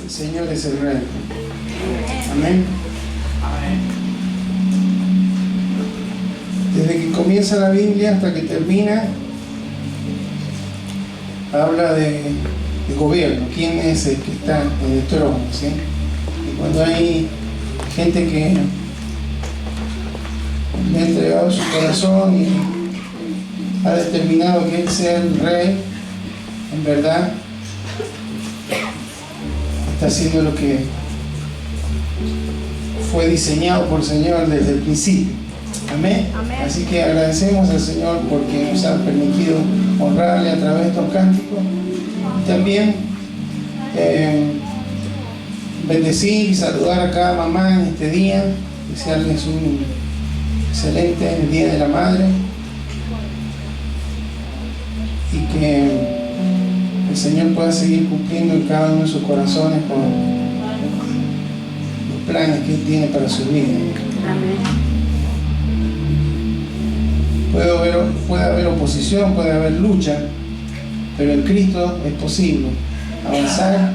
el Señor es el Rey. Amén. Desde que comienza la Biblia hasta que termina, habla de gobierno, quién es el que está en el trono, ¿sí? Y cuando hay gente que le ha entregado su corazón y ha determinado que Él sea el Rey, en verdad está haciendo lo que fue diseñado por el Señor desde el principio. Amén. Amén. Así que agradecemos al Señor porque nos ha permitido honrarle a través de estos cánticos. También bendecir y saludar a cada mamá en este día, desearles un excelente Día de la Madre y que el Señor pueda seguir cumpliendo en cada uno de sus corazones con los planes que Él tiene para su vida. Amén. Puede haber oposición, puede haber lucha, pero en Cristo es posible avanzar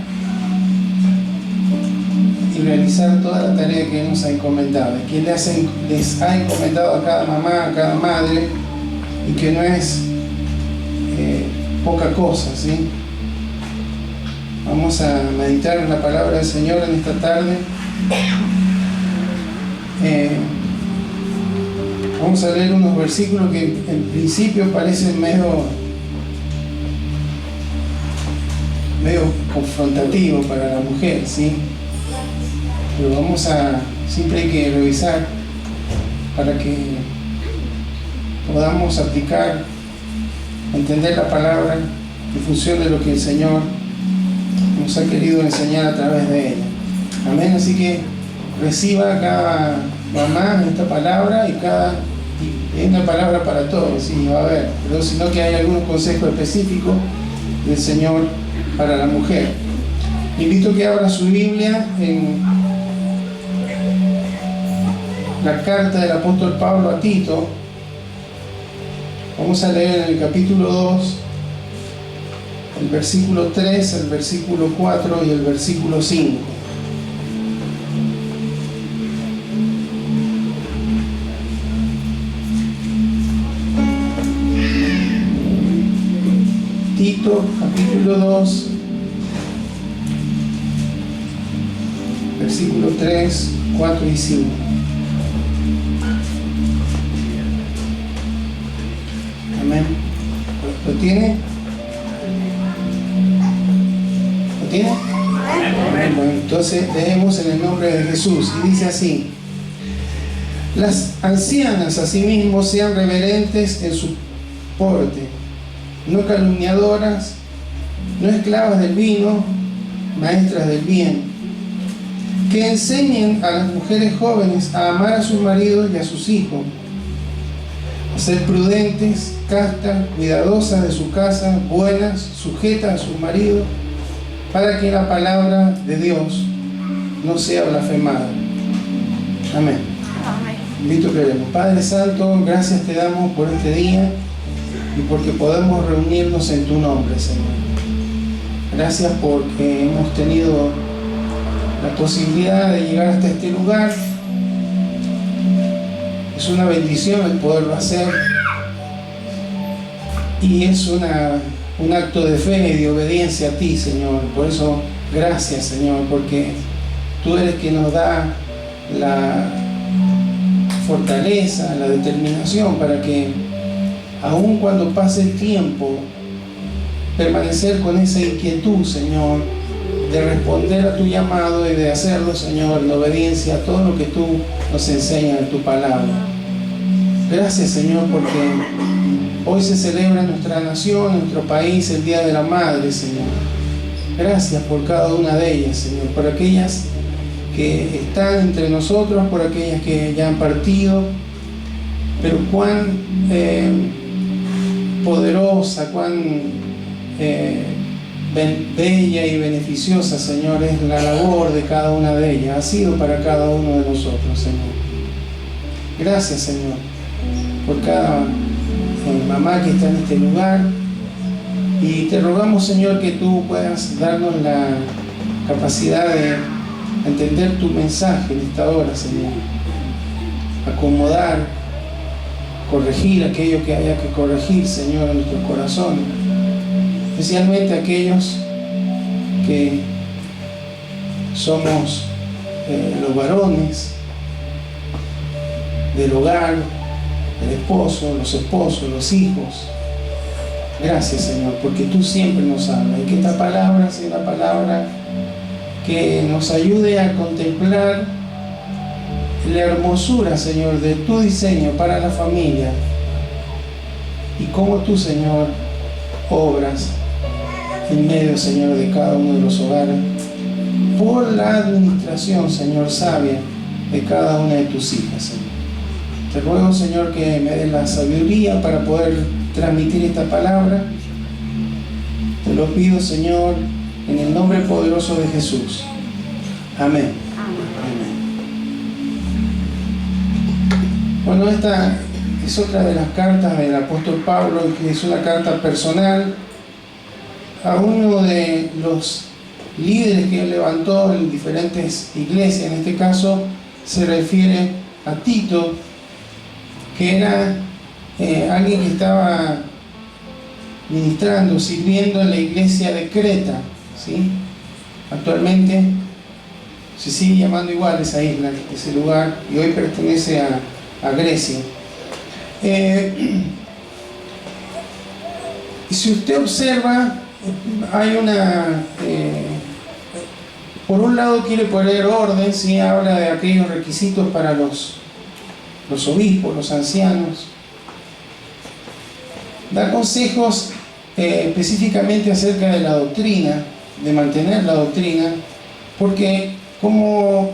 y realizar toda la tarea que Él nos ha encomendado, que Él les ha encomendado a cada mamá, a cada madre, y que no es poca cosa, ¿sí? Vamos a meditar en la palabra del Señor en esta tarde. Vamos a leer unos versículos que en principio parecen medio confrontativos para la mujer, ¿sí? Pero siempre hay que revisar para que podamos aplicar, entender la palabra en función de lo que el Señor nos ha querido enseñar a través de ella. Amén. Así que reciba cada mamá esta palabra y es una palabra para todos, sí, va a haber, pero sino que hay algunos consejos específicos del Señor para la mujer. Invito a que abra su Biblia en la carta del apóstol Pablo a Tito. Vamos a leer en el capítulo 2, el versículo 3, el versículo 4 y el versículo 5. Tito, capítulo 2, versículo 3, 4 y 5. Amén. ¿Lo tiene? ¿Lo tiene? Amén. Bueno, entonces leemos en el nombre de Jesús y dice así: las ancianas asimismo sean reverentes en su porte, no calumniadoras, no esclavas del vino, maestras del bien, que enseñen a las mujeres jóvenes a amar a sus maridos y a sus hijos, a ser prudentes, castas, cuidadosas de su casa, buenas, sujetas a sus maridos, para que la palabra de Dios no sea blasfemada. Amén. Amén. Invito a que oremos. Padre Santo, gracias te damos por este día y porque podemos reunirnos en tu nombre, Señor. Gracias porque hemos tenido la posibilidad de llegar hasta este lugar. Es una bendición el poderlo hacer y es un acto de fe y de obediencia a ti, Señor. Por eso, gracias, Señor, porque tú eres quien nos da la fortaleza, la determinación para que aun cuando pase el tiempo, permanecer con esa inquietud, Señor, de responder a tu llamado y de hacerlo, Señor, en obediencia a todo lo que tú nos enseñas en tu palabra. Gracias, Señor, porque hoy se celebra en nuestra nación, en nuestro país, el Día de la Madre, Señor. Gracias por cada una de ellas, Señor, por aquellas que están entre nosotros, por aquellas que ya han partido, pero cuán poderosa, cuán bella y beneficiosa, Señor, es la labor de cada una de ellas, ha sido para cada uno de nosotros, Señor. Gracias, Señor, por cada mamá que está en este lugar, y te rogamos, Señor, que tú puedas darnos capacidad de entender tu mensaje en esta hora, Señor. Acomodar, corregir aquello que haya que corregir, Señor, en nuestros corazones. Especialmente aquellos que somos los varones del hogar, el esposo, los esposos, los hijos. Gracias, Señor, porque tú siempre nos hablas y que esta palabra sea una palabra que nos ayude a contemplar la hermosura, Señor, de tu diseño para la familia y cómo tú, Señor, obras en medio, Señor, de cada uno de los hogares por la administración, Señor, sabia de cada una de tus hijas, Señor. Te ruego, Señor, que me des la sabiduría para poder transmitir esta palabra. Te lo pido, Señor, en el nombre poderoso de Jesús. Amén. Amén. Bueno, esta es otra de las cartas del apóstol Pablo, que es una carta personal a uno de los líderes que él levantó en diferentes iglesias. En este caso se refiere a Tito, que era alguien que estaba ministrando, sirviendo en la iglesia de Creta, ¿sí? Actualmente se sigue llamando igual esa isla, ese lugar, y hoy pertenece a Grecia. Y si usted observa, hay una... por un lado quiere poner orden, ¿sí? Habla de aquellos requisitos para los obispos, los ancianos. Da consejos específicamente acerca de la doctrina, de mantener la doctrina, porque como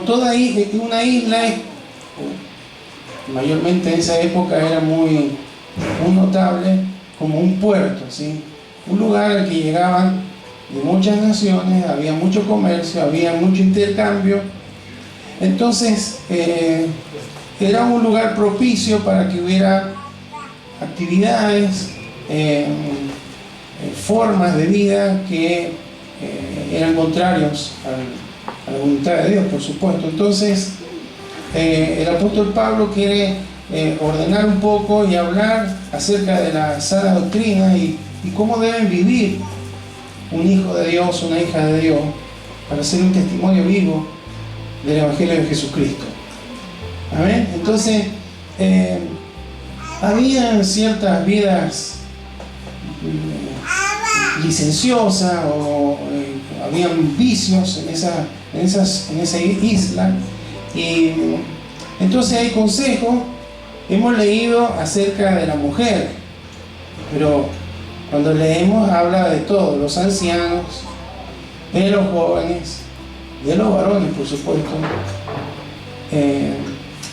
toda una isla, mayormente en esa época era muy notable, como un puerto, ¿sí? Un lugar al que llegaban de muchas naciones, había mucho comercio, había mucho intercambio. Entonces era un lugar propicio para que hubiera actividades, formas de vida que eran contrarios a la voluntad de Dios, por supuesto. Entonces el apóstol Pablo quiere ordenar un poco y hablar acerca de la sana doctrina y cómo deben vivir un hijo de Dios, una hija de Dios, para ser un testimonio vivo del Evangelio de Jesucristo. Amén. Entonces había ciertas vidas licenciosas o habían vicios en esa isla, y entonces hay consejos. Hemos leído acerca de la mujer, pero cuando leemos habla de todos, los ancianos, de los jóvenes, de los varones, por supuesto,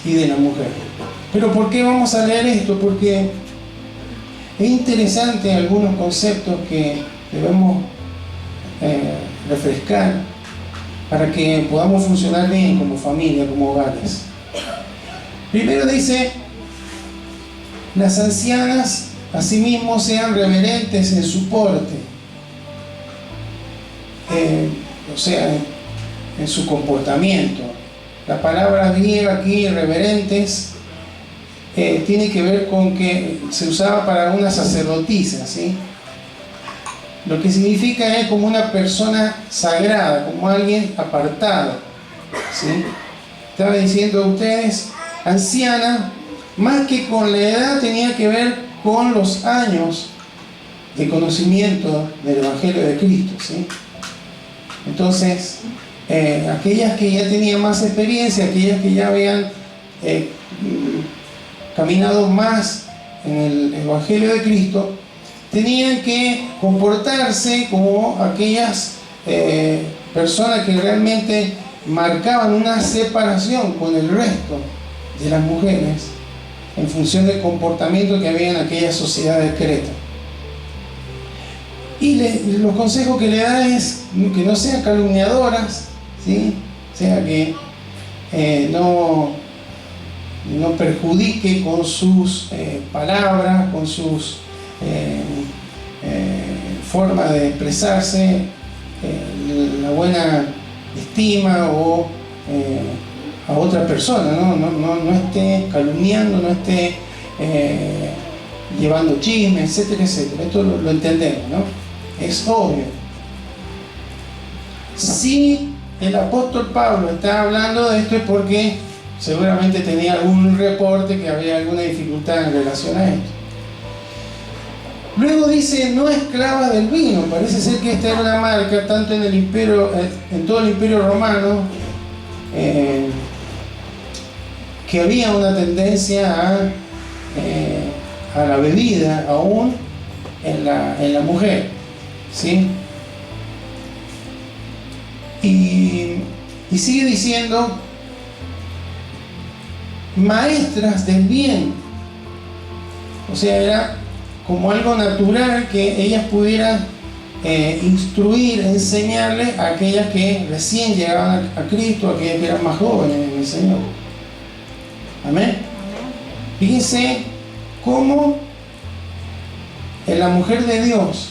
y de la mujer. Pero ¿por qué vamos a leer esto? Porque es interesante algunos conceptos que debemos refrescar para que podamos funcionar bien como familia, como hogares. Primero dice: las ancianas asimismo sean reverentes en su porte, o sea, en su comportamiento. La palabra griega aquí, reverentes, tiene que ver con que se usaba para una sacerdotisa, ¿sí? Lo que significa es como una persona sagrada, como alguien apartado, ¿sí? Estaba diciendo a ustedes, anciana, más que con la edad tenía que ver con los años de conocimiento del Evangelio de Cristo, ¿sí? Entonces, aquellas que ya tenían más experiencia, aquellas que ya habían caminado más en el Evangelio de Cristo, tenían que comportarse como aquellas personas que realmente marcaban una separación con el resto de las mujeres en función del comportamiento que había en aquella sociedad de Creta. Y los consejos que le da es que no sean calumniadoras, ¿sí? O sea, que no perjudique con sus palabras, con sus formas de expresarse buena estima o a otra persona, no esté calumniando, no esté llevando chismes, etcétera, etcétera. Esto lo entendemos, ¿no? Es obvio. Si el apóstol Pablo está hablando de esto es porque seguramente tenía algún reporte que había alguna dificultad en relación a esto. Luego dice, no esclava del vino. Parece ser que esta era una marca tanto en el imperio, en todo el imperio romano, que había una tendencia a la bebida aún en la mujer, ¿sí? Y sigue diciendo, maestras del bien. O sea, era como algo natural que ellas pudieran instruir, enseñarle a aquellas que recién llegaban a Cristo, a aquellas que eran más jóvenes en el Señor. Amén. Fíjense cómo en la mujer de Dios,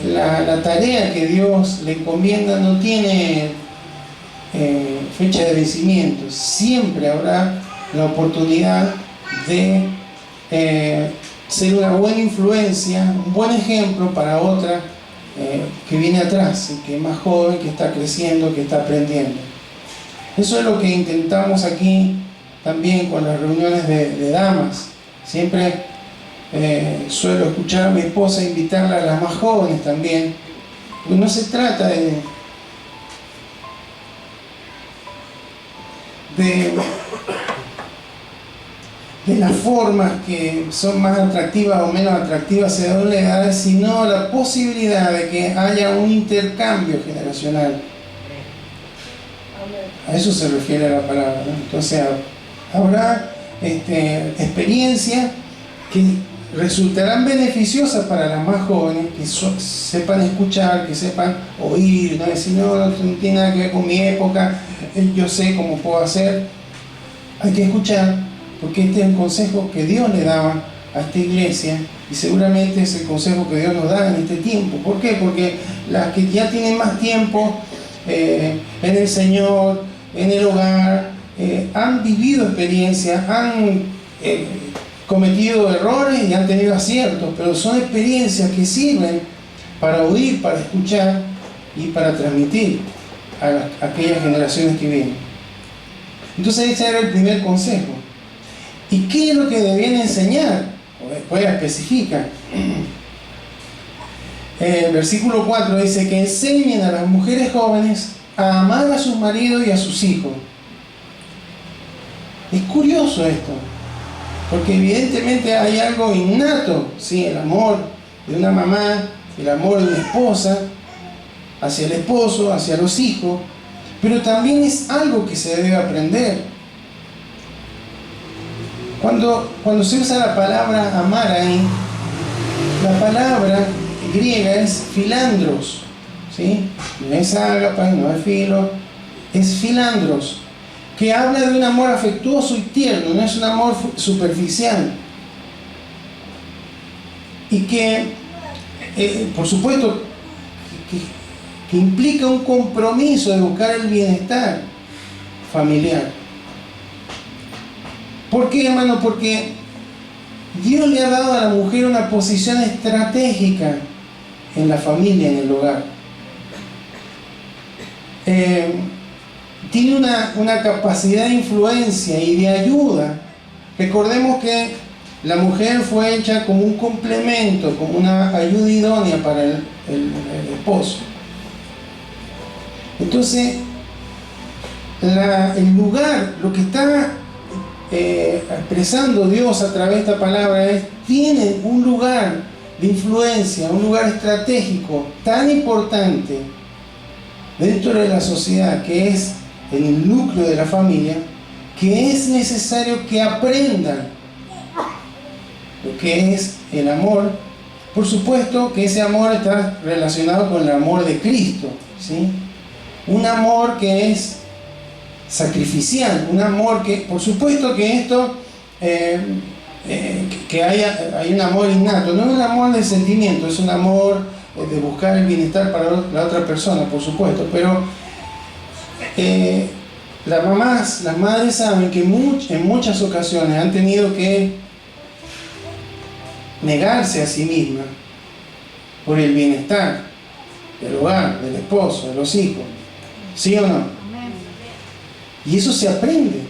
la tarea que Dios le encomienda no tiene fecha de vencimiento. Siempre habrá la oportunidad de ser una buena influencia, un buen ejemplo para otra que viene atrás, que es más joven, que está creciendo, que está aprendiendo. Eso es lo que intentamos aquí también con las reuniones de damas. Siempre suelo escuchar a mi esposa invitarla a las más jóvenes también. Porque no se trata de las formas que son más atractivas o menos atractivas según la edad, sino la posibilidad de que haya un intercambio generacional. A eso se refiere la palabra, ¿no? Entonces habrá experiencias que resultarán beneficiosas para las más jóvenes, que sepan escuchar, que sepan oír, no decir, no tiene nada que ver con mi época, yo sé cómo puedo hacer. Hay que escuchar, porque este es el consejo que Dios le daba a esta iglesia, y seguramente es el consejo que Dios nos da en este tiempo. ¿Por qué? Porque las que ya tienen más tiempo en el Señor, en el hogar, han vivido experiencias, han cometido errores y han tenido aciertos, pero son experiencias que sirven para oír, para escuchar y para transmitir a aquellas generaciones que vienen. Entonces ese era el primer consejo. ¿Y qué es lo que debían enseñar? Después especifica. El versículo 4 dice que enseñen a las mujeres jóvenes a amar a sus maridos y a sus hijos. Es curioso esto, porque evidentemente hay algo innato, ¿sí? El amor de una mamá, el amor de una esposa hacia el esposo, hacia los hijos, pero también es algo que se debe aprender. Cuando se usa la palabra amar ahí, la palabra griega es filandros, ¿sí? No es ágape, no es filo, es filandros, que habla de un amor afectuoso y tierno, no es un amor superficial. Y que, por supuesto, que implica un compromiso de buscar el bienestar familiar. ¿Por qué, hermano? Porque Dios le ha dado a la mujer una posición estratégica en la familia, en el hogar. Tiene una capacidad de influencia y de ayuda. Recordemos que la mujer fue hecha como un complemento, como una ayuda idónea para el esposo. Entonces, el lugar, lo que está expresando Dios a través de esta palabra es, tienen un lugar de influencia, un lugar estratégico tan importante dentro de la sociedad, que es en el núcleo de la familia, que es necesario que aprendan lo que es el amor. Por supuesto que ese amor está relacionado con el amor de Cristo, ¿sí? Un amor que es sacrificial, un amor que, por supuesto que esto, que hay un amor innato, no es un amor de sentimiento, es un amor de buscar el bienestar para la otra persona, por supuesto, pero las madres saben que en muchas ocasiones han tenido que negarse a sí mismas por el bienestar del hogar, del esposo, de los hijos. ¿Sí o no? Y eso se aprende.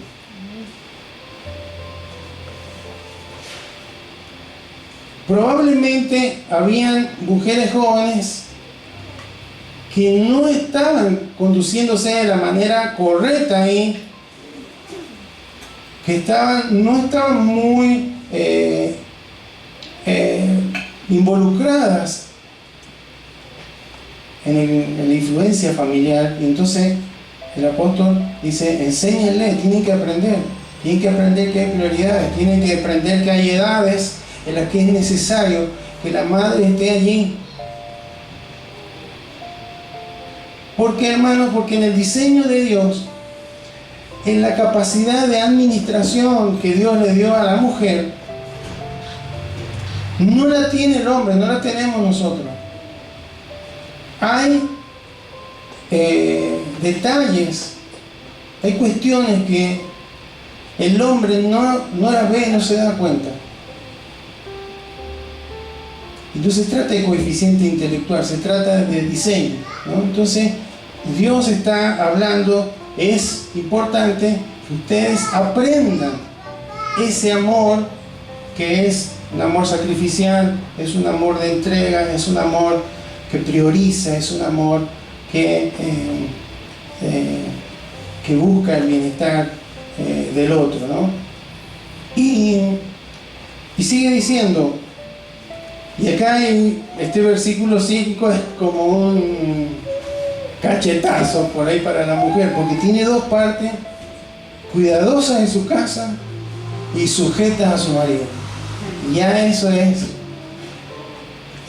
Probablemente habían mujeres jóvenes que no estaban conduciéndose de la manera correcta ahí, que no estaban muy involucradas en la influencia familiar. Y entonces el apóstol dice, enséñenle, tienen que aprender que hay prioridades, tienen que aprender que hay edades en las que es necesario que la madre esté allí. ¿Por qué, hermanos? Porque en el diseño de Dios, en la capacidad de administración que Dios le dio a la mujer, no la tiene el hombre, no la tenemos nosotros. Hay detalles, hay cuestiones que el hombre no las ve, no se da cuenta. Entonces se trata de coeficiente intelectual, se trata de diseño, ¿no? Entonces Dios está hablando, es importante que ustedes aprendan ese amor que es un amor sacrificial, es un amor de entrega, es un amor que prioriza, es un amor que busca el bienestar del otro, ¿no? Y sigue diciendo, y acá este versículo 5 es como un cachetazo por ahí para la mujer, porque tiene dos partes: cuidadosas en su casa y sujetas a su marido. Y ya eso es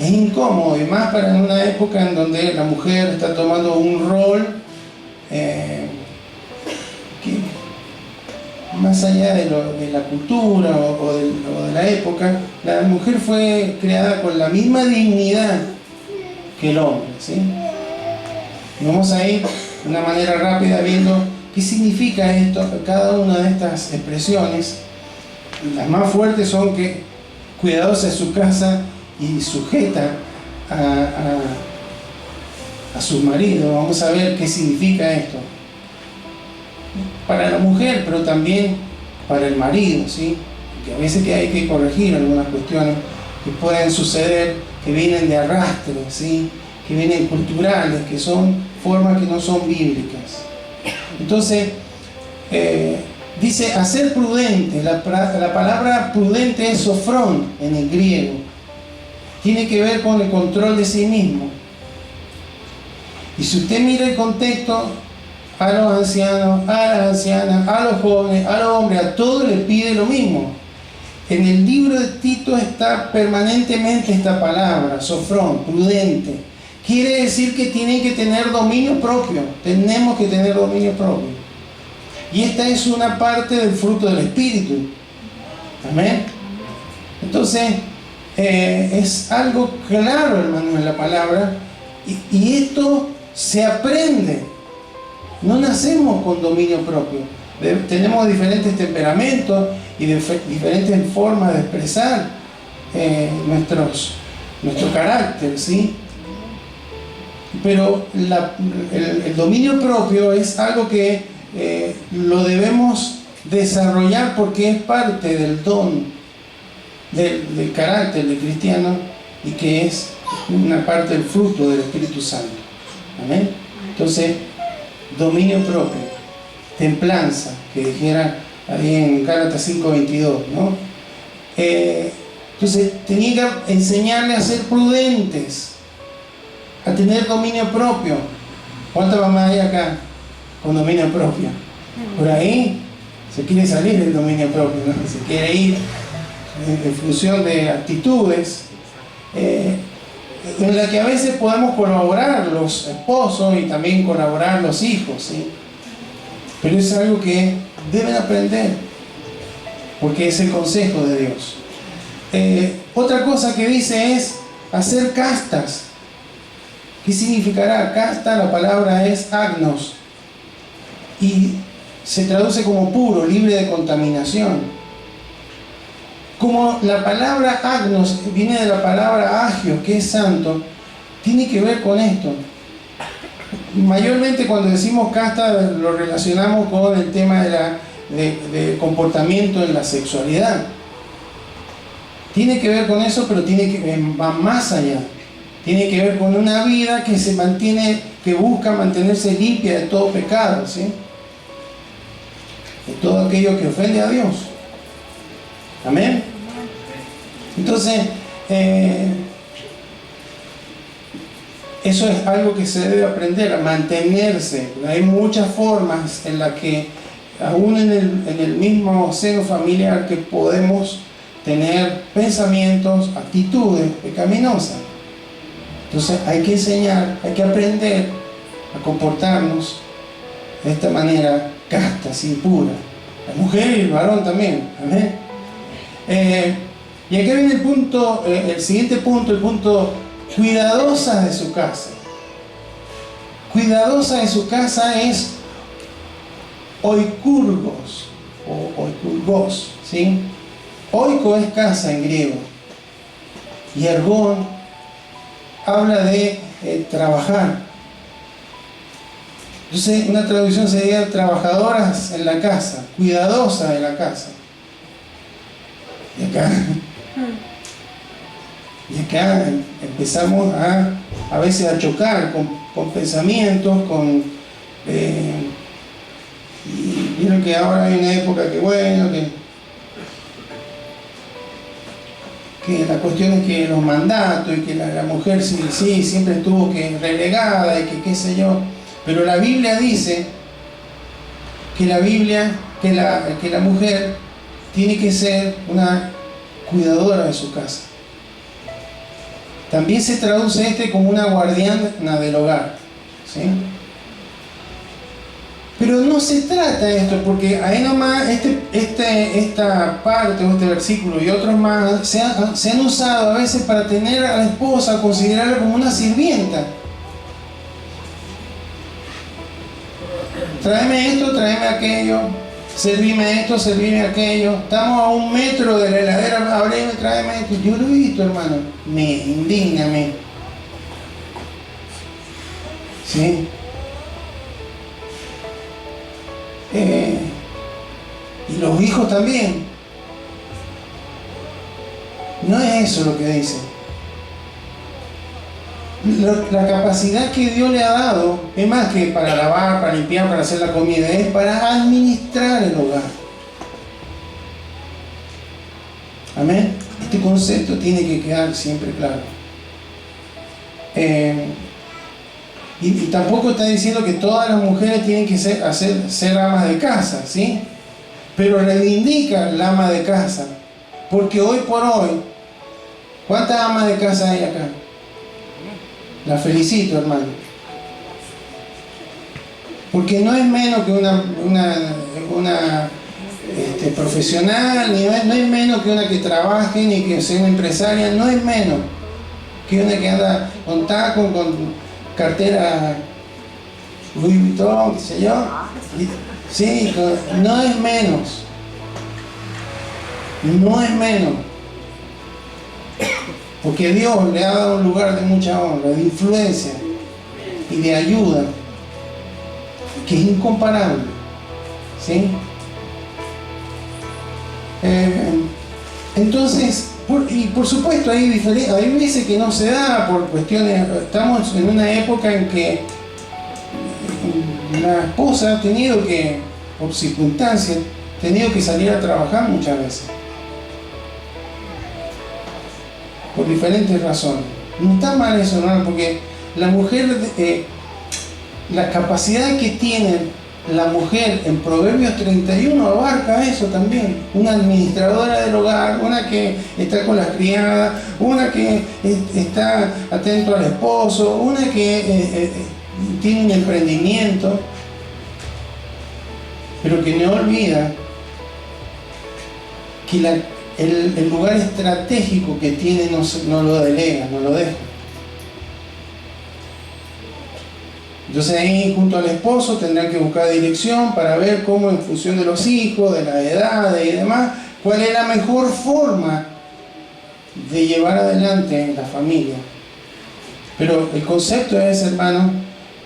incómodo, y más para una época en donde la mujer está tomando un rol que más allá de la cultura o de la época, la mujer fue creada con la misma dignidad que el hombre, ¿sí? Vamos a ir de una manera rápida viendo qué significa esto, cada una de estas expresiones. Las más fuertes son que cuidadosa de su casa y sujeta a su marido. Vamos a ver qué significa esto para la mujer, pero también para el marido, ¿sí? Que a veces hay que corregir algunas cuestiones que pueden suceder, que vienen de arrastre, ¿sí? Que vienen culturales, que son formas que no son bíblicas. Entonces, dice hacer prudente. La palabra prudente es sofrón en el griego. Tiene que ver con el control de sí mismo. Y si usted mira el contexto, a los ancianos, a las ancianas, a los jóvenes, a los hombres, a todos les pide lo mismo. En el libro de Tito está permanentemente esta palabra, sofrón, prudente. Quiere decir que tienen que tener dominio propio. Tenemos que tener dominio propio. Y esta es una parte del fruto del Espíritu. Amén. Entonces, es algo claro, hermano, en la palabra. Y esto se aprende. No nacemos con dominio propio. Tenemos diferentes temperamentos y diferentes formas de expresar nuestro carácter, ¿sí? Pero el dominio propio es algo que lo debemos desarrollar porque es parte del don del carácter del cristiano y que es una parte del fruto del Espíritu Santo. Amén. Entonces, dominio propio, templanza, que dijera ahí en Gálatas 5:22, ¿no? Entonces tenía que enseñarle a ser prudentes, a tener dominio propio. ¿Cuántas mamás hay acá con dominio propio? Por ahí se quiere salir del dominio propio, ¿no? Se quiere ir en función de actitudes en la que a veces podemos colaborar los esposos y también colaborar los hijos, ¿sí? Pero es algo que deben aprender porque es el consejo de Dios. Otra cosa que dice es hacer castas. ¿Qué significará? Casta, la palabra es agnos y se traduce como puro, libre de contaminación. Como la palabra agnos viene de la palabra agio, que es santo, tiene que ver con esto. Mayormente cuando decimos casta lo relacionamos con el tema de comportamiento en la sexualidad. Tiene que ver con eso, pero va más allá. Tiene que ver con una vida que se mantiene, que busca mantenerse limpia de todo pecado, ¿sí? De todo aquello que ofende a Dios. Amén. Entonces, eso es algo que se debe aprender, a mantenerse. Hay muchas formas en las que, aún en el mismo seno familiar, que podemos tener pensamientos, actitudes pecaminosas. Entonces hay que enseñar, hay que aprender a comportarnos de esta manera casta, sin pura. La mujer y el varón también. Amén. Y aquí viene el punto, el siguiente punto, el punto: cuidadosa de su casa. Cuidadosa de su casa es oikurgos o oikurgos, ¿sí? Oiko es casa en griego y ergón habla de trabajar. Entonces una traducción sería trabajadoras en la casa, cuidadosas de la casa. Y acá empezamos a veces a chocar con pensamientos, y vieron que ahora hay una época que bueno, que la cuestión es que los mandatos y que la mujer sí siempre estuvo relegada y que qué sé yo, pero la Biblia dice que la mujer tiene que ser una cuidadora de su casa. También se traduce como una guardiana del hogar, ¿sí? Pero no se trata de esto, porque ahí nomás esta parte o este versículo y otros más se han usado a veces para tener a la esposa, considerarla como una sirvienta. Tráeme esto, tráeme aquello, servime esto, servime aquello. Estamos a 1 metro de la heladera, ábreme, tráeme esto. Yo lo he visto, hermano, me indigna, ¿sí? Y los hijos también. No es eso lo que dice. La capacidad que Dios le ha dado es más que para lavar, para limpiar, para hacer la comida, es para administrar el hogar. Amén. Este concepto tiene que quedar siempre claro. Y tampoco está diciendo que todas las mujeres tienen que ser amas de casa, ¿sí? Pero reivindica la ama de casa. Porque hoy por hoy, ¿cuántas amas de casa hay acá? La felicito, hermano. Porque no es menos que una profesional, no es menos que una que trabaje, ni que sea una empresaria, no es menos que una que anda con taco, con cartera Louis Vuitton, qué sé yo. Sí, no es menos. No es menos. Porque Dios le ha dado un lugar de mucha honra, de influencia y de ayuda, que es incomparable. ¿Sí? Entonces, por supuesto, hay veces que no se da por cuestiones. Estamos en una época en que la esposa ha tenido que, por circunstancias, tenido que salir a trabajar muchas veces. Por diferentes razones. No está mal eso, ¿no? Porque la mujer, la capacidad que tiene la mujer en Proverbios 31 abarca eso también. Una administradora del hogar, una que está con las criadas, una que está atento al esposo, una que tiene un emprendimiento, pero que no olvida que el lugar estratégico que tiene no lo delega, no lo deja. Entonces ahí junto al esposo tendrán que buscar dirección para ver cómo, en función de los hijos, de la edad y demás, cuál es la mejor forma de llevar adelante la familia. Pero el concepto es, hermano,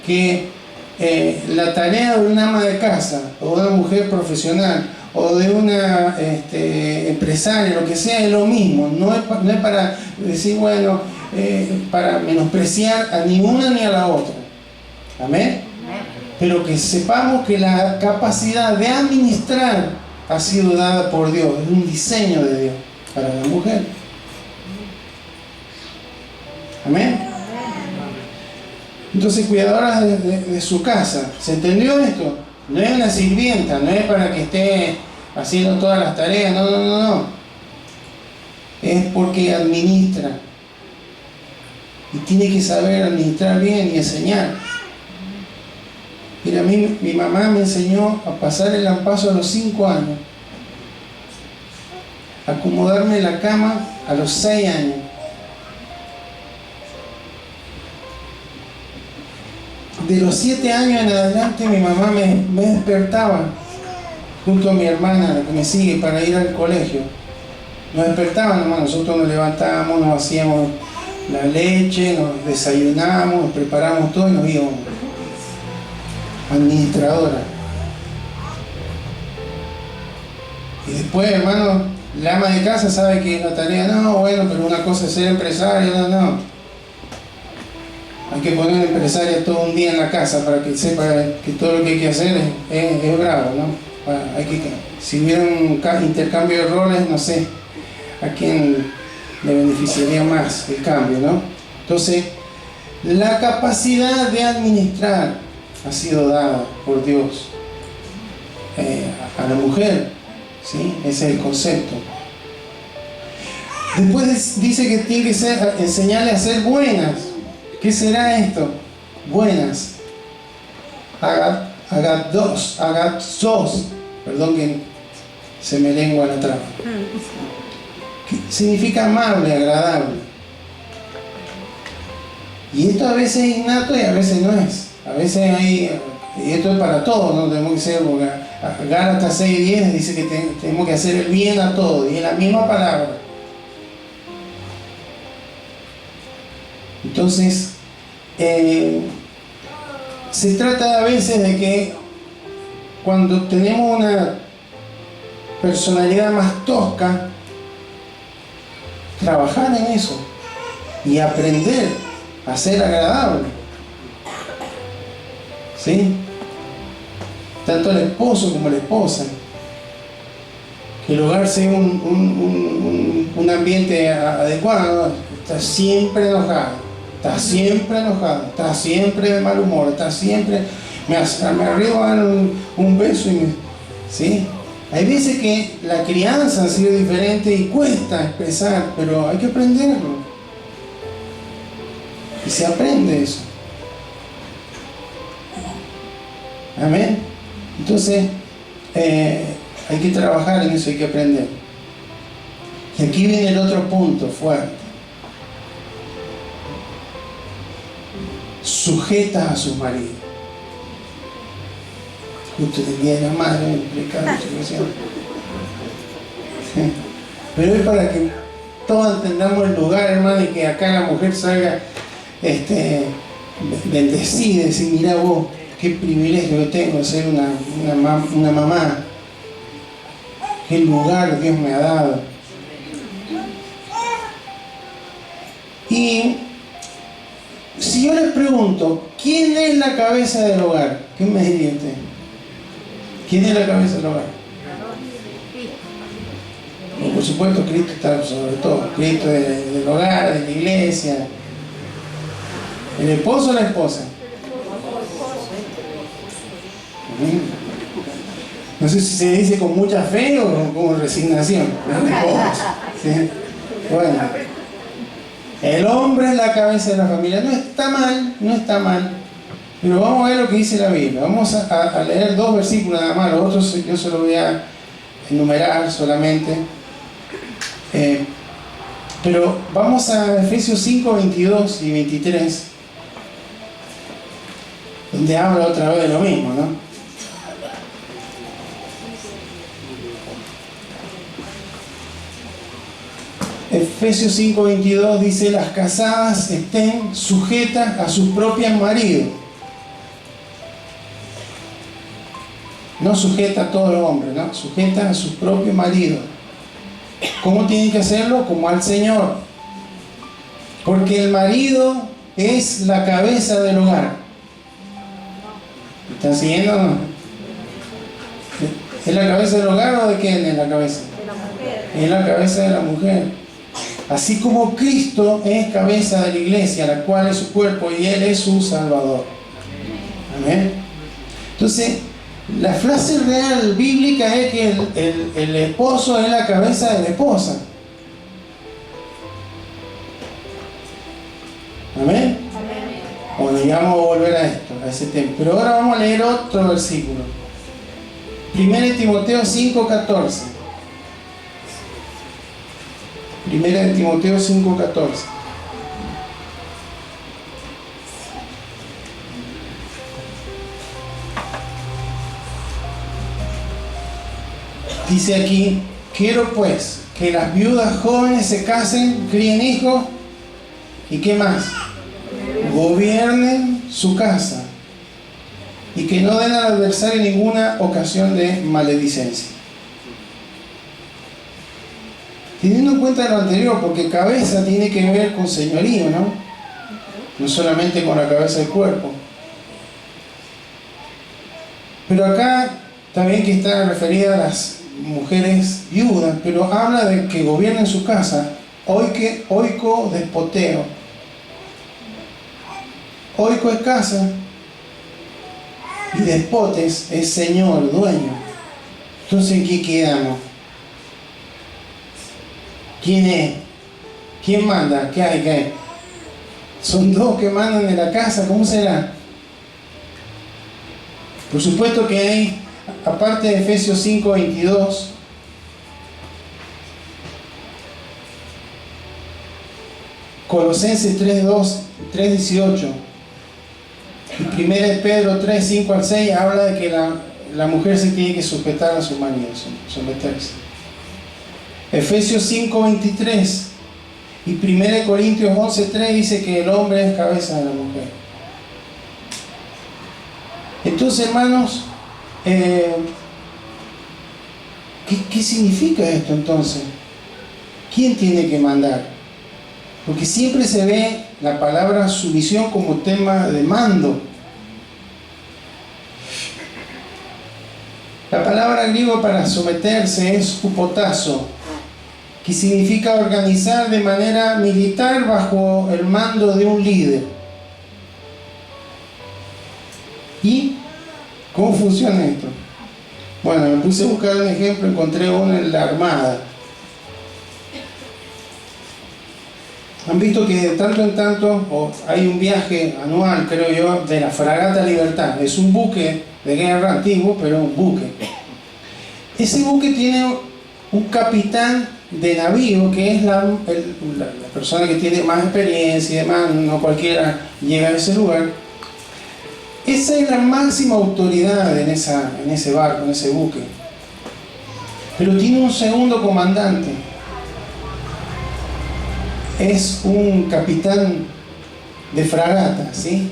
que la tarea de una ama de casa, o de una mujer profesional, o de una empresaria, lo que sea, es lo mismo. No es para decir, bueno, para menospreciar a ni una ni a la otra. Amén. Pero que sepamos que la capacidad de administrar ha sido dada por Dios, es un diseño de Dios para la mujer. Amén. Entonces, cuidadora de su casa. ¿Se entendió esto? No es una sirvienta, no es para que esté haciendo todas las tareas, no. Es porque administra. Y tiene que saber administrar bien y enseñar. Mira, a mí mi mamá me enseñó a pasar el lampazo a los 5 años. A acomodarme en la cama a los 6 años. De los 7 años en adelante mi mamá me despertaba junto a mi hermana, la que me sigue, para ir al colegio. Nos despertaban, hermano, nosotros nos levantábamos, nos hacíamos la leche, nos desayunábamos, nos preparábamos todo y nos íbamos. Administradora. Y después, hermano, la ama de casa sabe que la tarea, no, bueno, pero una cosa es ser empresario, no. Hay que poner una empresaria todo un día en la casa para que sepa que todo lo que hay que hacer es bravo, ¿no? Si hubiera un intercambio de roles, no sé a quién le beneficiaría más el cambio, ¿no? Entonces, la capacidad de administrar ha sido dada por Dios a la mujer, ¿sí? Ese es el concepto. Después dice que tiene que enseñarle a ser buenas. ¿Qué será esto? Buenas. Agathos. Perdón que se me lengua la traba. Significa amable, agradable. Y esto a veces es innato y a veces no es. A veces hay, y esto es para todos, ¿no? Tenemos que ser, porque Gálatas 6:10 dice que tenemos que hacer el bien a todos, y es la misma palabra. Entonces, se trata a veces de que cuando tenemos una personalidad más tosca, trabajar en eso y aprender a ser agradable, ¿sí? Tanto el esposo como la esposa, que el hogar sea un ambiente adecuado, ¿no? Está siempre enojado, está siempre de mal humor, está siempre, me arriban un beso y ¿sí? Hay veces que la crianza ha sido diferente y cuesta expresar, pero hay que aprenderlo. Y se aprende eso. Amén. Entonces, hay que trabajar en eso, hay que aprender. Y aquí viene el otro punto fuerte. Sujetas a sus maridos. Justo el día de la madre me explicaba esta situación. Pero es para que todos entendamos el lugar, hermano, y que acá la mujer salga bendecida, decir, mira vos, qué privilegio que tengo de ser una mamá, qué lugar Dios me ha dado. Y si yo les pregunto, ¿quién es la cabeza del hogar? ¿Qué me diría usted? ¿Quién es la cabeza del hogar? Y por supuesto, Cristo está sobre todo. Cristo del hogar, de la iglesia. ¿El esposo o la esposa? No sé si se dice con mucha fe o con resignación. ¿Sí? Bueno, el hombre es la cabeza de la familia. No está mal. Pero vamos a ver lo que dice la Biblia. Vamos a leer 2 versículos nada más. Los otros yo se los voy a enumerar solamente. Pero vamos a Efesios 5, 22 y 23. donde habla otra vez de lo mismo, ¿no? Efesios 5:22 dice: las casadas estén sujetas a sus propios maridos. No sujeta a todos los hombres, ¿no? Sujeta a sus propios maridos. ¿Cómo tienen que hacerlo? Como al Señor. Porque el marido es la cabeza del hogar. ¿Me están siguiendo o no? ¿Es la cabeza del hogar o de quién es la cabeza? De la mujer. Es la cabeza de la mujer. Así como Cristo es cabeza de la iglesia, la cual es su cuerpo y Él es su Salvador. Amén. Entonces, la frase real bíblica es que el esposo es la cabeza de la esposa. Amén. Bueno, ya vamos a volver a esto, a ese tema. Pero ahora vamos a leer otro versículo. 1 Timoteo 5:14. 1 Timoteo 5:14. Dice aquí: quiero pues que las viudas jóvenes se casen, críen hijos y ¿qué más? Gobiernen su casa y que no den al adversario ninguna ocasión de maledicencia. Teniendo en cuenta lo anterior, porque cabeza tiene que ver con señorío, ¿no? No solamente con la cabeza del cuerpo. Pero acá también que está referida a las mujeres viudas, pero habla de que gobiernen su casa. Oiko despoteo. Oiko es casa y despotes es señor, dueño. Entonces, ¿en qué quedamos? ¿Quién es? ¿Quién manda? ¿Qué hay? ¿Qué hay? Son dos que mandan en la casa. ¿Cómo será? Por supuesto que hay, aparte de Efesios 5:22, Colosenses 3:18 y 1 Pedro 3:5-6 habla de que la mujer se tiene que sujetar a su marido, someterse. Efesios 5:23 y 1 Corintios 11:3 dice que el hombre es cabeza de la mujer. Entonces, hermanos, ¿qué significa esto entonces? ¿Quién tiene que mandar? Porque siempre se ve la palabra sumisión como tema de mando. La palabra griego para someterse es hupotazo, que significa organizar de manera militar bajo el mando de un líder. ¿Y cómo funciona esto? Bueno, me puse a buscar un ejemplo, encontré uno en la Armada. Han visto que de tanto en tanto hay un viaje anual, creo yo, de la Fragata Libertad. Es un buque de guerra antiguo, pero un buque. Ese buque tiene un capitán de navío, que es la persona que tiene más experiencia y demás, no cualquiera llega a ese lugar. Esa es la máxima autoridad en ese barco, en ese buque. Pero tiene un segundo comandante. Es un capitán de fragata, ¿sí?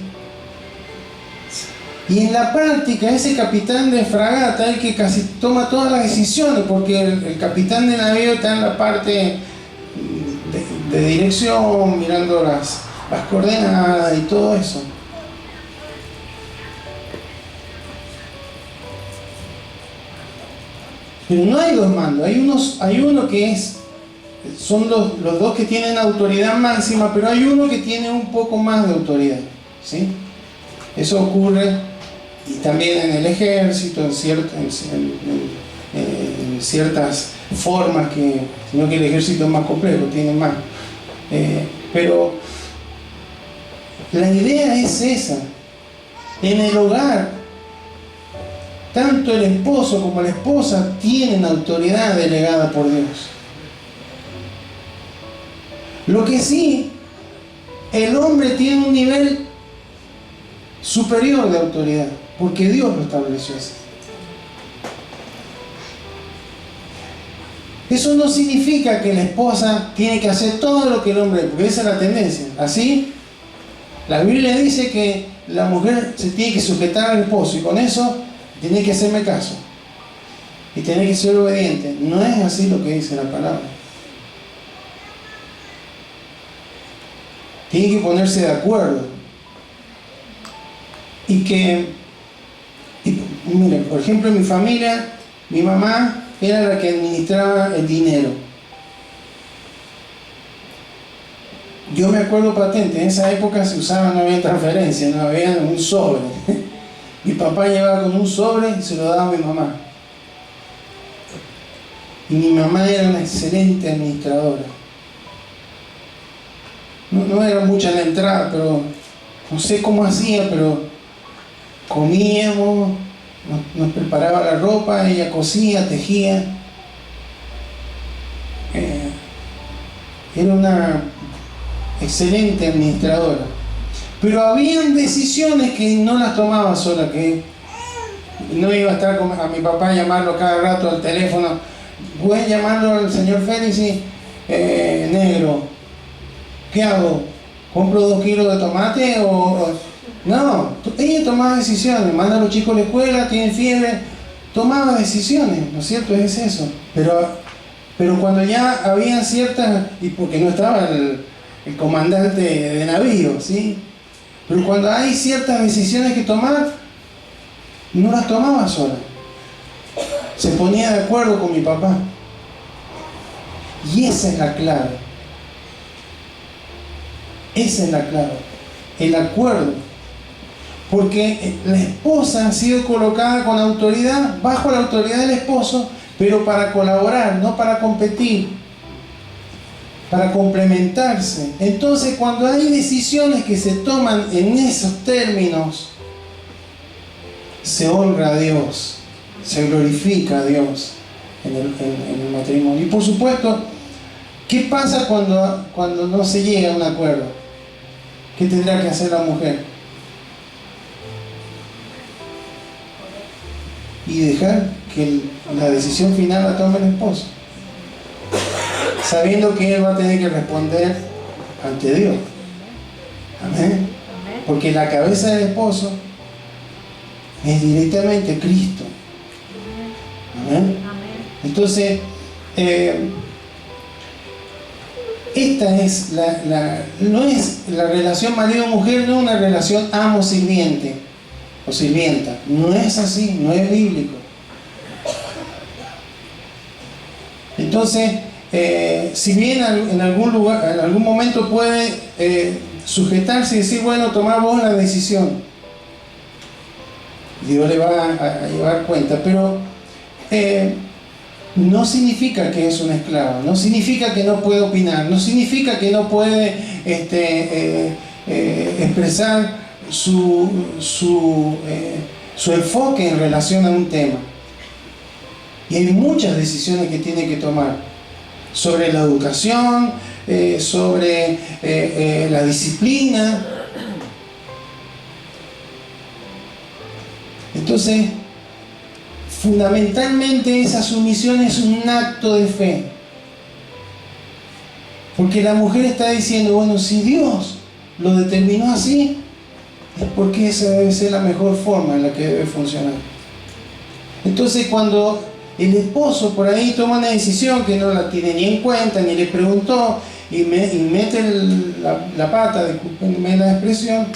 Y en la práctica, ese capitán de fragata es el que casi toma todas las decisiones, porque el capitán de navío está en la parte de dirección, mirando las coordenadas y todo eso. Pero no hay dos mandos, hay uno que son los dos que tienen autoridad máxima, pero hay uno que tiene un poco más de autoridad, ¿sí? Eso ocurre y también en el ejército, en ciertas formas, sino que el ejército es más complejo, tiene más. Pero la idea es esa. En el hogar, tanto el esposo como la esposa tienen autoridad delegada por Dios. Lo que sí, el hombre tiene un nivel superior de autoridad, porque Dios lo estableció así. Eso no significa que la esposa tiene que hacer todo lo que el hombre, porque esa es la tendencia. Así, la Biblia dice que la mujer se tiene que sujetar al esposo y con eso tiene que hacerme caso y tiene que ser obediente. No es así lo que dice la palabra. Tiene que ponerse de acuerdo. Mire, por ejemplo, en mi familia, mi mamá era la que administraba el dinero. Yo me acuerdo patente, en esa época se usaba, no había transferencia, no había un sobre. Mi papá llevaba con un sobre y se lo daba a mi mamá. Y mi mamá era una excelente administradora. No era mucha la entrada, pero no sé cómo hacía, pero comíamos, nos preparaba la ropa, ella cosía, tejía. Era una excelente administradora. Pero habían decisiones que no las tomaba sola, que no iba a estar a mi papá a llamarlo cada rato al teléfono. Voy a llamarlo al señor Félix y negro, ¿qué hago? ¿Compro 2 kilos de tomate o...? No, ella tomaba decisiones, manda a los chicos a la escuela, tienen fiebre, tomaba decisiones, ¿no es cierto? Es eso. Pero cuando ya había ciertas, y porque no estaba el comandante de navío, ¿sí? Pero cuando hay ciertas decisiones que tomar, no las tomaba sola. Se ponía de acuerdo con mi papá. Y esa es la clave. Esa es la clave. El acuerdo. Porque la esposa ha sido colocada con autoridad, bajo la autoridad del esposo, pero para colaborar, no para competir, para complementarse. Entonces, cuando hay decisiones que se toman en esos términos, se honra a Dios, se glorifica a Dios en el matrimonio. Y por supuesto, ¿qué pasa cuando no se llega a un acuerdo? ¿Qué tendrá que hacer la mujer? Y dejar que la decisión final la tome el esposo, sabiendo que él va a tener que responder ante Dios. Amén. Porque la cabeza del esposo es directamente Cristo. Amén. Entonces, esta es no es la relación marido-mujer, no es una relación amo-sirviente o sirvienta. No es así, no es bíblico. Entonces, si bien en algún lugar, en algún momento puede sujetarse y decir, bueno, tomá vos la decisión, Dios le va a llevar cuenta, pero no significa que es una esclava, no significa que no puede opinar, no significa que no puede expresar su enfoque en relación a un tema. Y hay muchas decisiones que tiene que tomar sobre la educación, sobre la disciplina. Entonces, fundamentalmente esa sumisión es un acto de fe. Porque la mujer está diciendo, bueno, si Dios lo determinó así, es porque esa debe ser la mejor forma en la que debe funcionar. Entonces, cuando el esposo por ahí toma una decisión que no la tiene ni en cuenta, ni le preguntó, y mete la pata, discúlpenme la expresión,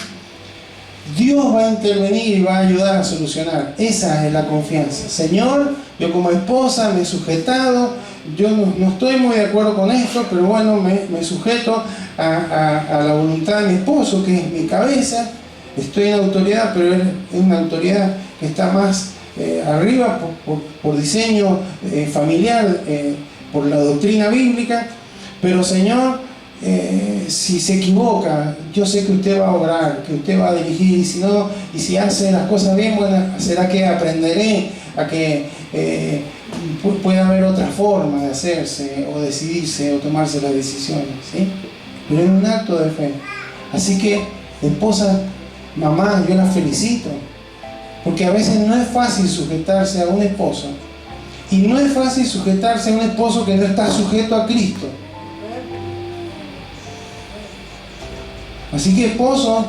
Dios va a intervenir y va a ayudar a solucionar. Esa es la confianza. Señor, yo como esposa me he sujetado, yo no estoy muy de acuerdo con esto, pero bueno, me sujeto a la voluntad de mi esposo, que es mi cabeza. Estoy en autoridad, pero es una autoridad que está más arriba por diseño familiar, por la doctrina bíblica. Pero Señor, si se equivoca, yo sé que usted va a obrar, que usted va a dirigir, y si no, y si hace las cosas bien, bueno, será que aprenderé a que pueda haber otra forma de hacerse, o decidirse, o tomarse las decisiones, ¿sí? Pero es un acto de fe. Así que, esposa, mamá, yo las felicito. Porque a veces no es fácil sujetarse a un esposo. Y no es fácil sujetarse a un esposo que no está sujeto a Cristo. Así que esposo,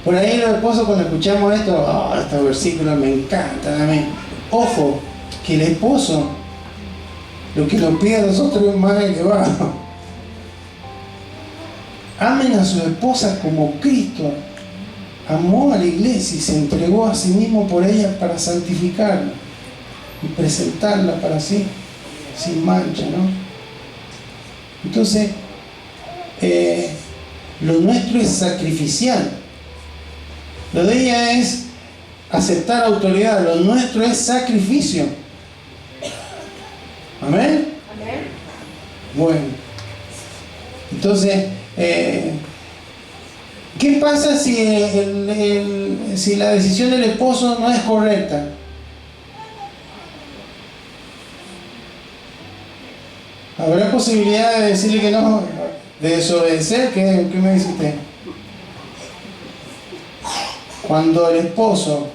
por ahí los esposos cuando escuchamos esto, estos versículos me encantan a mí. Ojo, que el esposo, lo que nos pide a nosotros es más elevado. Amen a su esposa como Cristo amó a la iglesia y se entregó a sí mismo por ella para santificarla y presentarla para sí, sin mancha, ¿no? Entonces, lo nuestro es sacrificial. Lo de ella es aceptar autoridad, lo nuestro es sacrificio. ¿Amén? Amén. Bueno, entonces, ¿qué pasa si, si la decisión del esposo no es correcta? ¿Habrá posibilidad de decirle que no, de desobedecer? ¿Qué me dice usted? Cuando el esposo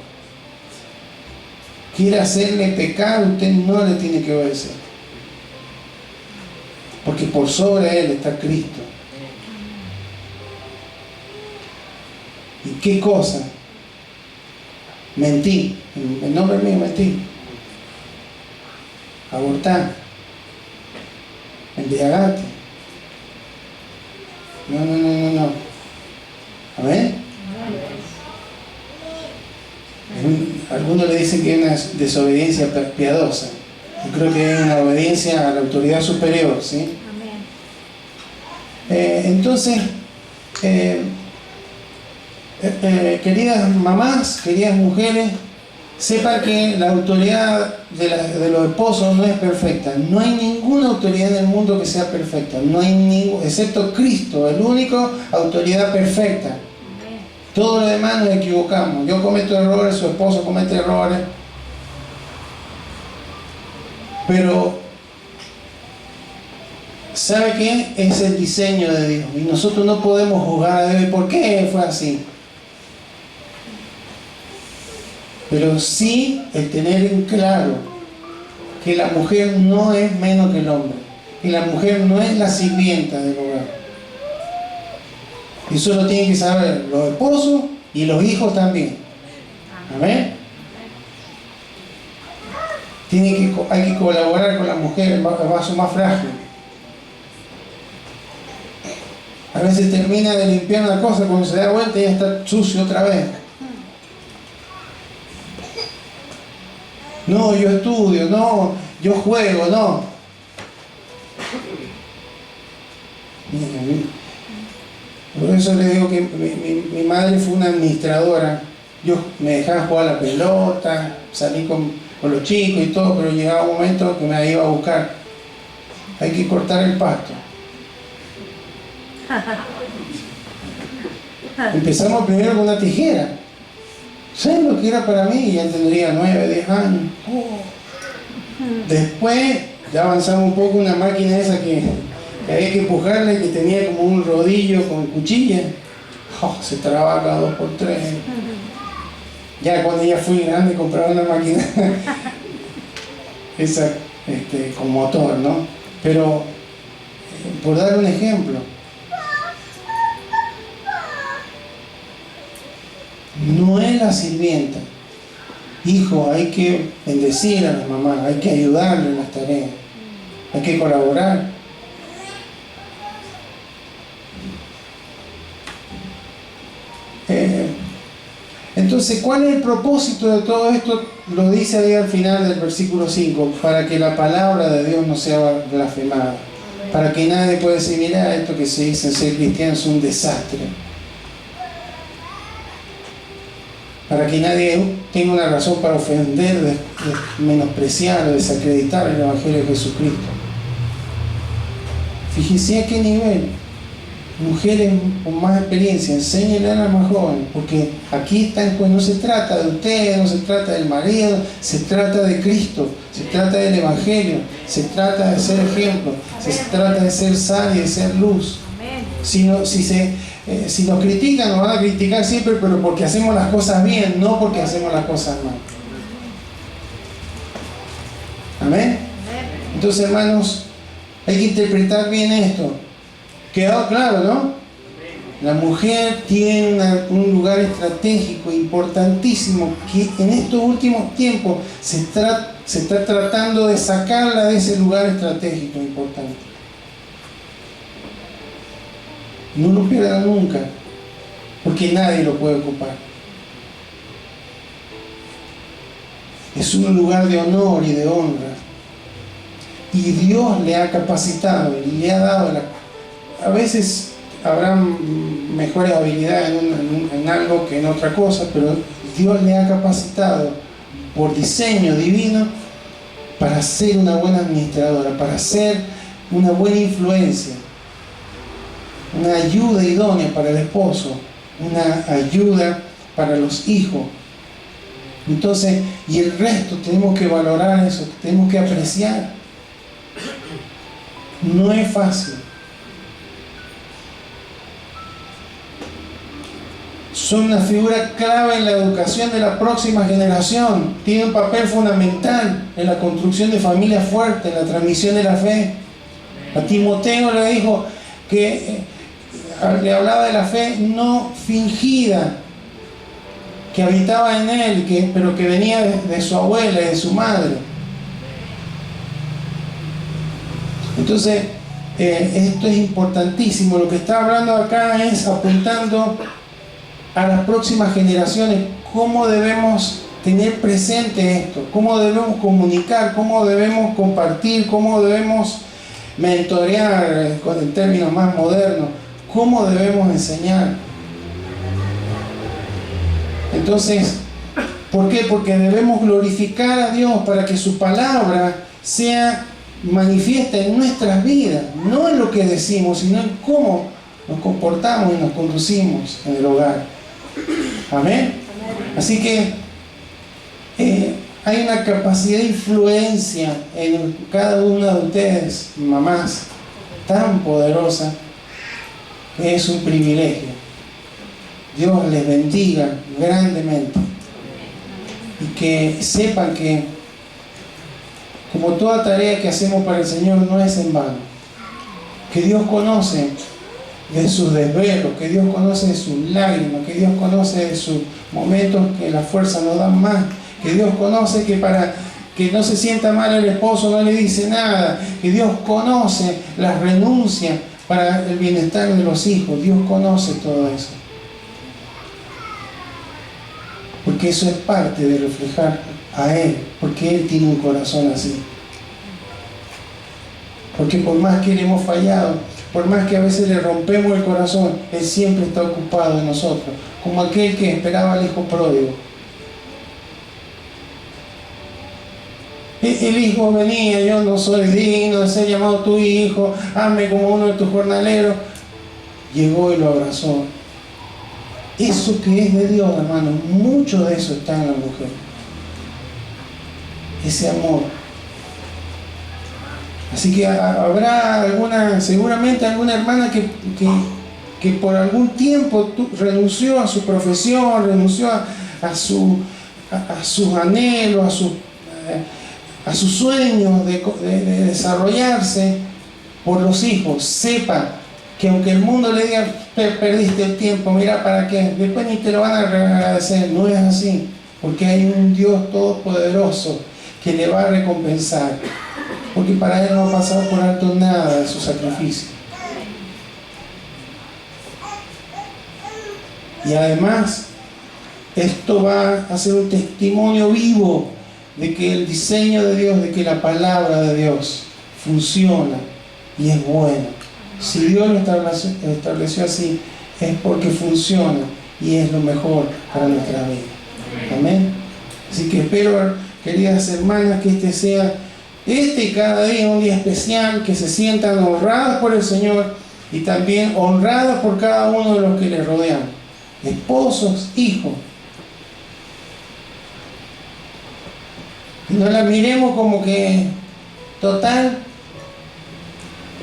quiere hacerle pecar, usted no le tiene que obedecer. Porque por sobre él está Cristo. ¿Y qué cosa? Mentir. En nombre mío mentir. Abortar. Embriagarte. No. ¿Amén? Algunos le dicen que es una desobediencia piadosa. Yo creo que es una obediencia a la autoridad superior, ¿sí? Entonces, queridas mamás, queridas mujeres, sepan que la autoridad de los esposos no es perfecta. No hay ninguna autoridad en el mundo que sea perfecta. No hay ningún, excepto Cristo, el único autoridad perfecta. Todo lo demás nos equivocamos. Yo cometo errores, su esposo comete errores. Pero, ¿sabe qué? Es el diseño de Dios. Y nosotros no podemos juzgar a Dios. ¿Y por qué fue así? Pero sí el tener en claro que la mujer no es menos que el hombre. Y la mujer no es la sirvienta del hogar. Y eso lo tienen que saber los esposos y los hijos también. Amén. Hay que colaborar con la mujer, el vaso más frágil. A veces termina de limpiar una cosa, cuando se da vuelta ya está sucio otra vez. No, yo estudio, no, yo juego, no. Por eso le digo que mi madre fue una administradora. Me dejaba jugar a la pelota, salí con los chicos y todo, pero llegaba un momento que me iba a buscar. Hay que cortar el pasto. Empezamos primero con una tijera. ¿Saben lo que era para mí? Ya tendría 9, 10 años. Después ya avanzamos un poco, una máquina esa que había que empujarla y que tenía como un rodillo con cuchilla. Se trababa cada 2x3. Ya cuando ya fui grande compraba una máquina esa con motor, ¿no? Pero por dar un ejemplo, no es la sirvienta. Hijo, hay que bendecir a la mamá, hay que ayudarle en las tareas, hay que colaborar. Entonces, ¿cuál es el propósito de todo esto? Lo dice ahí al final del versículo 5, para que la palabra de Dios no sea blasfemada, para que nadie pueda decir, mira, esto que se dice ser cristiano es un desastre, para que nadie tenga una razón para ofender, menospreciar o desacreditar el Evangelio de Jesucristo. Fíjense a qué nivel. Mujeres con más experiencia, enséñenle a las más jóvenes, porque aquí está, pues no se trata de ustedes, no se trata del marido, se trata de Cristo, se trata del Evangelio, se trata de ser ejemplo, se trata de ser sal y de ser luz. Si nos critican, nos van a criticar siempre, pero porque hacemos las cosas bien, no porque hacemos las cosas mal. Amén. Entonces, hermanos, hay que interpretar bien esto. ¿Quedó claro, no? La mujer tiene un lugar estratégico importantísimo que en estos últimos tiempos se está tratando de sacarla de ese lugar estratégico importante. No lo pierdan nunca, porque nadie lo puede ocupar. Es un lugar de honor y de honra. Y Dios le ha capacitado y le ha dado a veces habrán mejores habilidades en algo que en otra cosa, pero Dios le ha capacitado por diseño divino para ser una buena administradora, para ser una buena influencia, una ayuda idónea para el esposo, una ayuda para los hijos. Entonces, y el resto tenemos que valorar eso, tenemos que apreciar. No es fácil. Son una figura clave en la educación de la próxima generación. Tienen un papel fundamental en la construcción de familias fuertes, en la transmisión de la fe. A Timoteo le dijo que le hablaba de la fe no fingida, que habitaba en él, pero que venía de su abuela y de su madre. Entonces, esto es importantísimo. Lo que está hablando acá es apuntando a las próximas generaciones, cómo debemos tener presente esto, cómo debemos comunicar, cómo debemos compartir, cómo debemos mentorear, en términos más modernos, cómo debemos enseñar. Entonces, ¿por qué? Porque debemos glorificar a Dios para que su palabra sea manifiesta en nuestras vidas, no en lo que decimos, sino en cómo nos comportamos y nos conducimos en el hogar. Amén. Así que hay una capacidad de influencia en cada una de ustedes, mamás, tan poderosa, que es un privilegio. Dios les bendiga grandemente y que sepan que, como toda tarea que hacemos para el Señor, no es en vano. Que Dios conoce de sus desvelos, que Dios conoce de sus lágrimas, que Dios conoce de sus momentos que la fuerza no dan más, que Dios conoce que para que no se sienta mal el esposo no le dice nada, que Dios conoce las renuncias para el bienestar de los hijos. Dios conoce todo eso, porque eso es parte de reflejar a Él, porque Él tiene un corazón así. Porque por más que le hemos fallado, por más que a veces le rompemos el corazón, Él siempre está ocupado de nosotros, como aquel que esperaba al hijo pródigo. El hijo venía: yo no soy digno de ser llamado tu hijo, hazme como uno de tus jornaleros. Llegó y lo abrazó. Eso que es de Dios, hermano, mucho de eso está en la mujer. Ese amor. Así que habrá seguramente alguna hermana que por algún tiempo renunció a su profesión, renunció a sus anhelos, a sus sueños de desarrollarse por los hijos. Sepa que aunque el mundo le diga: perdiste el tiempo, mira para qué, después ni te lo van a agradecer. No es así, porque hay un Dios todopoderoso que le va a recompensar, porque para Él no ha pasado por alto nada de su sacrificio. Y además, esto va a ser un testimonio vivo de que el diseño de Dios, de que la palabra de Dios funciona y es buena. Si Dios lo estableció así, es porque funciona y es lo mejor para nuestra vida. Amén. Así que espero, queridas hermanas, que este sea y cada día un día especial, que se sientan honradas por el Señor y también honradas por cada uno de los que les rodean, esposos, hijos. No la miremos como que total,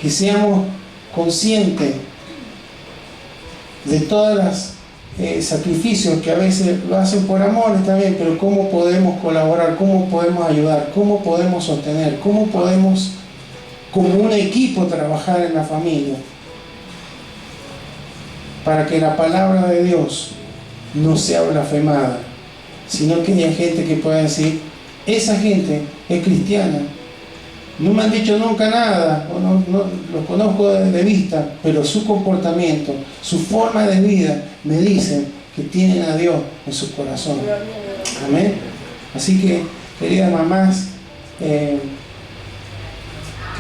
que seamos conscientes de todos los sacrificios que a veces lo hacen por amor, está bien, pero cómo podemos colaborar, cómo podemos ayudar, cómo podemos sostener, cómo podemos como un equipo trabajar en la familia para que la palabra de Dios no sea blasfemada, sino que haya gente que pueda decir, esa gente es cristiana, no me han dicho nunca nada, o no los conozco de vista, pero su comportamiento, su forma de vida me dicen que tienen a Dios en su corazón. Amén. Así que, queridas mamás, que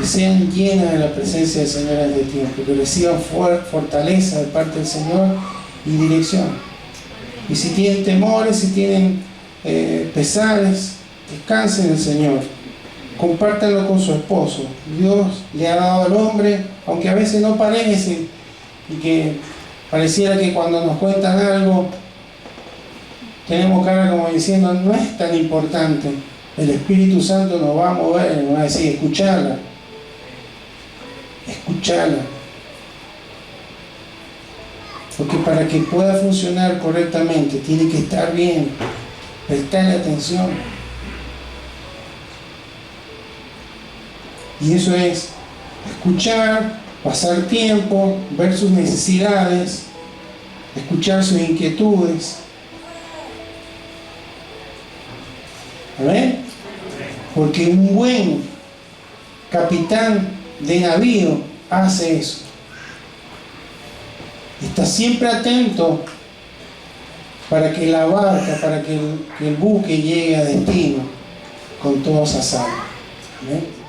sean llenas de la presencia del Señor en este tiempo, que reciban fortaleza de parte del Señor y dirección. Y si tienen temores, si tienen pesares, descansen en el Señor. Compártanlo con su esposo. Dios le ha dado al hombre, aunque a veces no parece, y que pareciera que cuando nos cuentan algo tenemos cara como diciendo no es tan importante. El Espíritu Santo nos va a mover, nos va a decir escucharla, porque para que pueda funcionar correctamente tiene que estar bien, prestarle atención. Y eso es escuchar, pasar tiempo, ver sus necesidades, escuchar sus inquietudes. ¿Amén? Porque un buen capitán de navío hace eso. Está siempre atento para que la barca, para que el buque llegue a destino con todos a salvo. ¿Amén?